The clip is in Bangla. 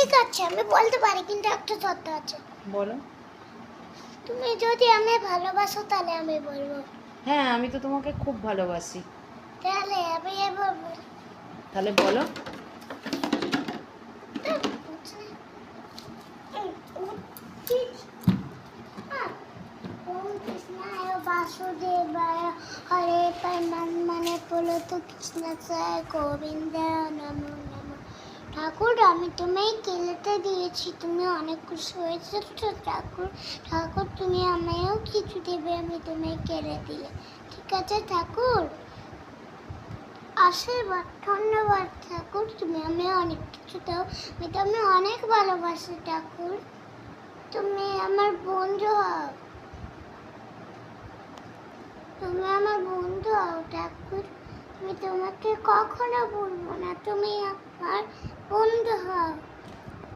ঠিক আছে, আমি বলতে পারি, কিন্তু একটা শর্ত আছে। বলো। তুমি যদি আমায় ভালোবাসো তাহলে আমি বলবো। হ্যাঁ, আমি তো তোমাকে খুব ভালোবাসি। তাহলে আমি এবার তাহলে বলো। ওম কৃষ্ণায় বাসুদেবায় হরে পরমাত্মনে প্রণত কৃষ্ণায় গোবিন্দায় নমো নমঃ। ঠাকুর, আমি তোমায় কেলেতে দিয়েছি, তুমি অনেক খুশি হয়েছো তো ঠাকুর? ঠাকুর, তুমি আমায়ও কিছু দেবে, আমি তোমায় কেলে দিলে, ঠিক আছে ঠাকুর? আশীর্বাদ, ধন্যবাদ ঠাকুর, তুমি আমায় অনেক কিছু দাও, আমি তোমায় অনেক ভালোবাসি ঠাকুর। তুমি আমার বন্ধু হও, তুমি আমার বন্ধু হও ঠাকুর। আমি তোমাকে কখনো ভুলবো না, তুমি আমার বন্ধু।